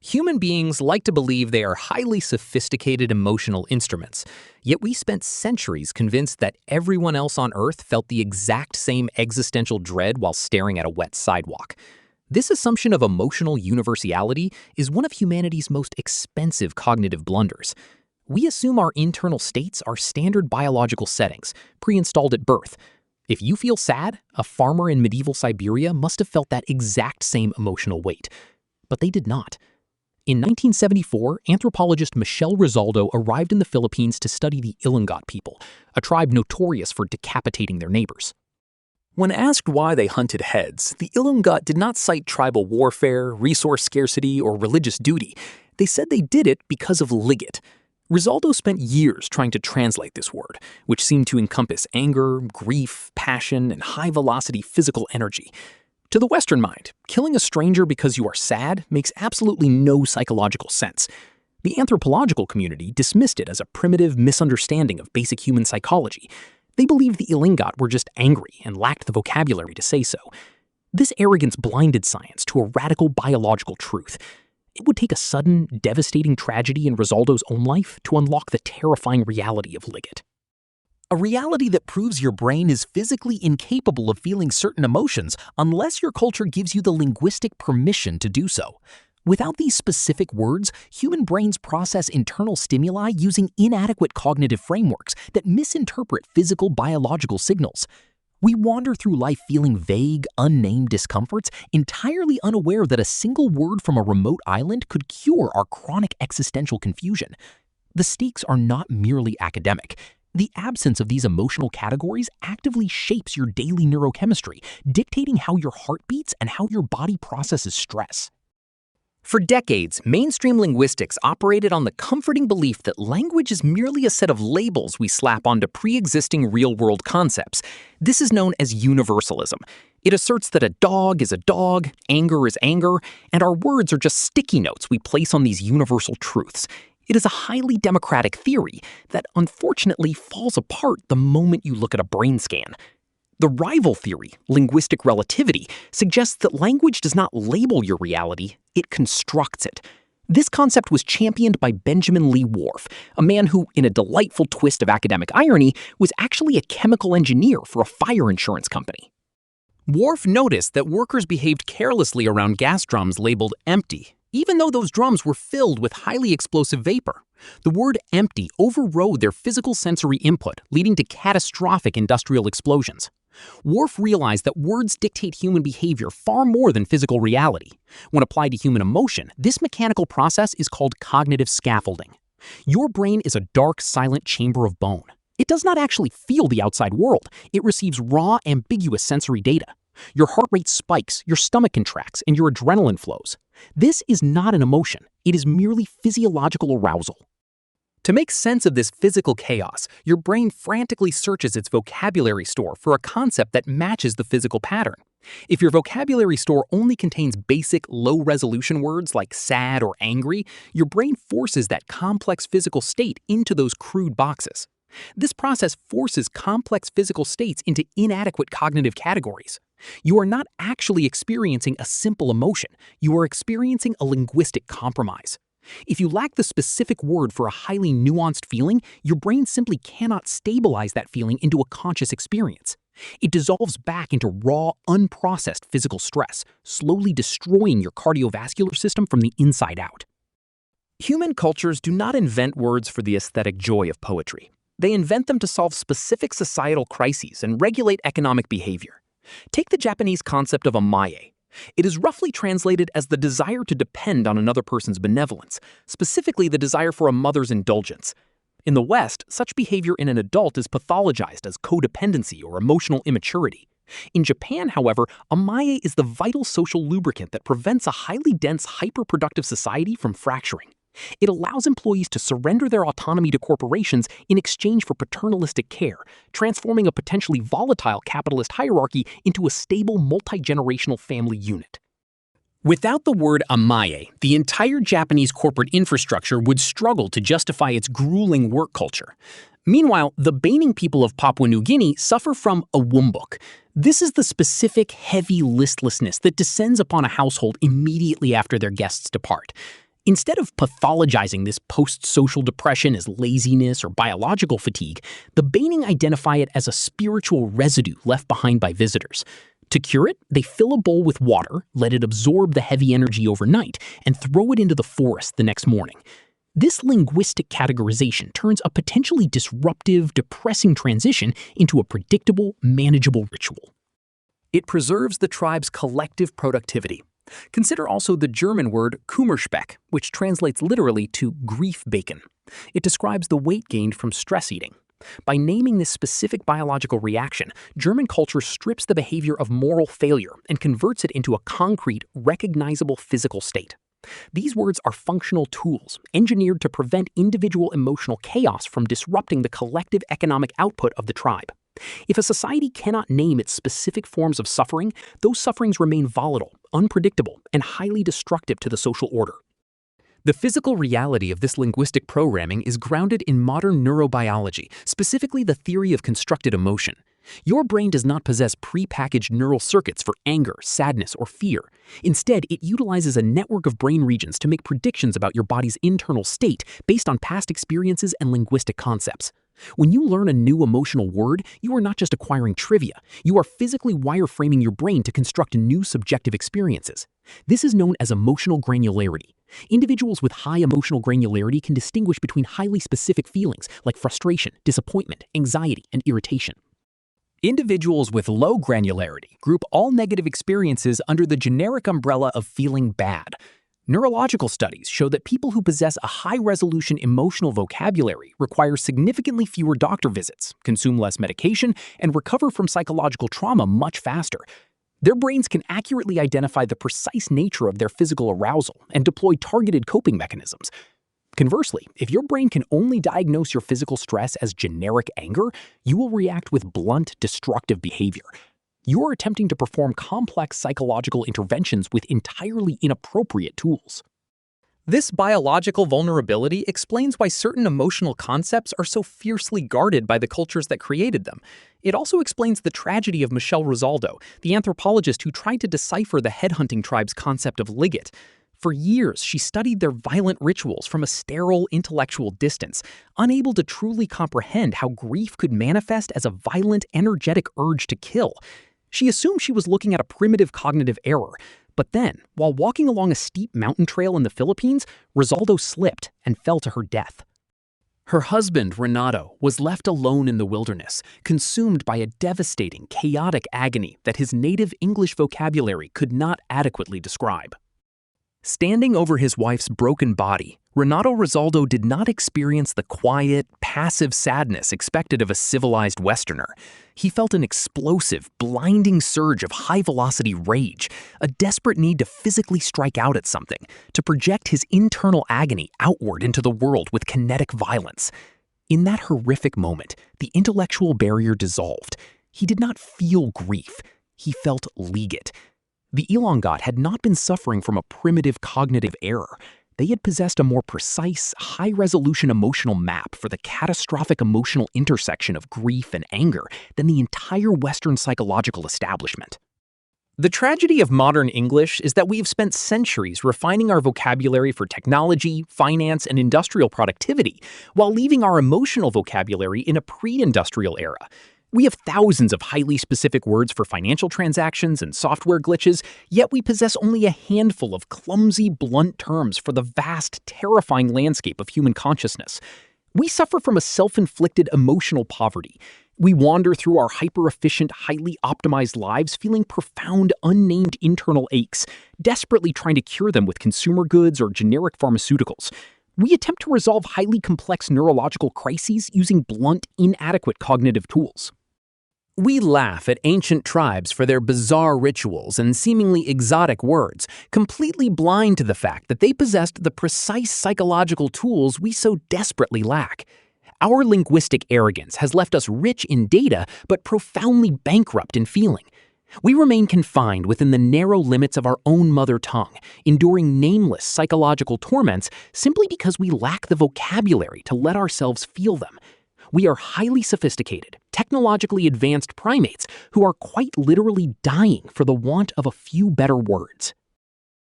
Human beings like to believe they are highly sophisticated emotional instruments, yet we spent centuries convinced that everyone else on Earth felt the exact same existential dread while staring at a wet sidewalk. This assumption of emotional universality is one of humanity's most expensive cognitive blunders. We assume our internal states are standard biological settings, pre-installed at birth. If you feel sad, a farmer in medieval Siberia must have felt that exact same emotional weight. But they did not. In 1974, anthropologist Michel Rizaldo arrived in the Philippines to study the Ilongot people, a tribe notorious for decapitating their neighbors. When asked why they hunted heads, the Ilongot did not cite tribal warfare, resource scarcity, or religious duty. They said they did it because of liget. Rizaldo spent years trying to translate this word, which seemed to encompass anger, grief, passion, and high-velocity physical energy. To the Western mind, killing a stranger because you are sad makes absolutely no psychological sense. The anthropological community dismissed it as a primitive misunderstanding of basic human psychology. They believed the Ilongot were just angry and lacked the vocabulary to say so. This arrogance blinded science to a radical biological truth. It would take a sudden, devastating tragedy in Rizaldo's own life to unlock the terrifying reality of liget. A reality that proves your brain is physically incapable of feeling certain emotions unless your culture gives you the linguistic permission to do so. Without these specific words, human brains process internal stimuli using inadequate cognitive frameworks that misinterpret physical biological signals. We wander through life feeling vague, unnamed discomforts, entirely unaware that a single word from a remote island could cure our chronic existential confusion. The stakes are not merely academic. The absence of these emotional categories actively shapes your daily neurochemistry, dictating how your heart beats and how your body processes stress. For decades, mainstream linguistics operated on the comforting belief that language is merely a set of labels we slap onto pre-existing real-world concepts. This is known as universalism. It asserts that a dog is a dog, anger is anger, and our words are just sticky notes we place on these universal truths. It is a highly democratic theory that unfortunately falls apart the moment you look at a brain scan. The rival theory, linguistic relativity, suggests that language does not label your reality, it constructs it. This concept was championed by Benjamin Lee Whorf, a man who, in a delightful twist of academic irony, was actually a chemical engineer for a fire insurance company. Whorf noticed that workers behaved carelessly around gas drums labeled empty, even though those drums were filled with highly explosive vapor. The word empty overrode their physical sensory input, leading to catastrophic industrial explosions. Whorf realized that words dictate human behavior far more than physical reality. When applied to human emotion, this mechanical process is called cognitive scaffolding. Your brain is a dark, silent chamber of bone. It does not actually feel the outside world. It receives raw, ambiguous sensory data. Your heart rate spikes, your stomach contracts, and your adrenaline flows. This is not an emotion. It is merely physiological arousal. To make sense of this physical chaos, your brain frantically searches its vocabulary store for a concept that matches the physical pattern. If your vocabulary store only contains basic, low-resolution words like sad or angry, your brain forces that complex physical state into those crude boxes. This process forces complex physical states into inadequate cognitive categories. You are not actually experiencing a simple emotion. You are experiencing a linguistic compromise. If you lack the specific word for a highly nuanced feeling, your brain simply cannot stabilize that feeling into a conscious experience. It dissolves back into raw, unprocessed physical stress, slowly destroying your cardiovascular system from the inside out. Human cultures do not invent words for the aesthetic joy of poetry. They invent them to solve specific societal crises and regulate economic behavior. Take the Japanese concept of amaye. It is roughly translated as the desire to depend on another person's benevolence, specifically the desire for a mother's indulgence. In the West, such behavior in an adult is pathologized as codependency or emotional immaturity. In Japan, however, amaye is the vital social lubricant that prevents a highly dense, hyper-productive society from fracturing. It allows employees to surrender their autonomy to corporations in exchange for paternalistic care, transforming a potentially volatile capitalist hierarchy into a stable multi-generational family unit. Without the word amaye, the entire Japanese corporate infrastructure would struggle to justify its grueling work culture. Meanwhile, the Baining people of Papua New Guinea suffer from awumbuk. This is the specific, heavy listlessness that descends upon a household immediately after their guests depart. Instead of pathologizing this post-social depression as laziness or biological fatigue, the Baining identify it as a spiritual residue left behind by visitors. To cure it, they fill a bowl with water, let it absorb the heavy energy overnight, and throw it into the forest the next morning. This linguistic categorization turns a potentially disruptive, depressing transition into a predictable, manageable ritual. It preserves the tribe's collective productivity. Consider also the German word Kummerspeck, which translates literally to grief bacon. It describes the weight gained from stress eating. By naming this specific biological reaction, German culture strips the behavior of moral failure and converts it into a concrete, recognizable physical state. These words are functional tools, engineered to prevent individual emotional chaos from disrupting the collective economic output of the tribe. If a society cannot name its specific forms of suffering, those sufferings remain volatile, unpredictable, and highly destructive to the social order. The physical reality of this linguistic programming is grounded in modern neurobiology, specifically the theory of constructed emotion. Your brain does not possess pre-packaged neural circuits for anger, sadness, or fear. Instead, it utilizes a network of brain regions to make predictions about your body's internal state based on past experiences and linguistic concepts. When you learn a new emotional word, you are not just acquiring trivia, you are physically wireframing your brain to construct new subjective experiences. This is known as emotional granularity. Individuals with high emotional granularity can distinguish between highly specific feelings like frustration, disappointment, anxiety, and irritation. Individuals with low granularity group all negative experiences under the generic umbrella of feeling bad. Neurological studies show that people who possess a high-resolution emotional vocabulary require significantly fewer doctor visits, consume less medication, and recover from psychological trauma much faster. Their brains can accurately identify the precise nature of their physical arousal and deploy targeted coping mechanisms. Conversely, if your brain can only diagnose your physical stress as generic anger, you will react with blunt, destructive behavior. You're attempting to perform complex psychological interventions with entirely inappropriate tools. This biological vulnerability explains why certain emotional concepts are so fiercely guarded by the cultures that created them. It also explains the tragedy of Michel Rosaldo, the anthropologist who tried to decipher the headhunting tribe's concept of liget. For years, she studied their violent rituals from a sterile intellectual distance, unable to truly comprehend how grief could manifest as a violent, energetic urge to kill. She assumed she was looking at a primitive cognitive error, but then, while walking along a steep mountain trail in the Philippines, Rosaldo slipped and fell to her death. Her husband, Renato, was left alone in the wilderness, consumed by a devastating, chaotic agony that his native English vocabulary could not adequately describe. Standing over his wife's broken body, Renato Rosaldo did not experience the quiet, passive sadness expected of a civilized Westerner. He felt an explosive, blinding surge of high-velocity rage, a desperate need to physically strike out at something, to project his internal agony outward into the world with kinetic violence. In that horrific moment, the intellectual barrier dissolved. He did not feel grief. He felt liget. The Ilongot had not been suffering from a primitive cognitive error. They had possessed a more precise, high-resolution emotional map for the catastrophic emotional intersection of grief and anger than the entire Western psychological establishment. The tragedy of modern English is that we have spent centuries refining our vocabulary for technology, finance, and industrial productivity, while leaving our emotional vocabulary in a pre-industrial era. We have thousands of highly specific words for financial transactions and software glitches, yet we possess only a handful of clumsy, blunt terms for the vast, terrifying landscape of human consciousness. We suffer from a self-inflicted emotional poverty. We wander through our hyper-efficient, highly optimized lives feeling profound, unnamed internal aches, desperately trying to cure them with consumer goods or generic pharmaceuticals. We attempt to resolve highly complex neurological crises using blunt, inadequate cognitive tools. We laugh at ancient tribes for their bizarre rituals and seemingly exotic words, completely blind to the fact that they possessed the precise psychological tools we so desperately lack. Our linguistic arrogance has left us rich in data but profoundly bankrupt in feeling. We remain confined within the narrow limits of our own mother tongue, enduring nameless psychological torments simply because we lack the vocabulary to let ourselves feel them. We are highly sophisticated, technologically advanced primates who are quite literally dying for the want of a few better words.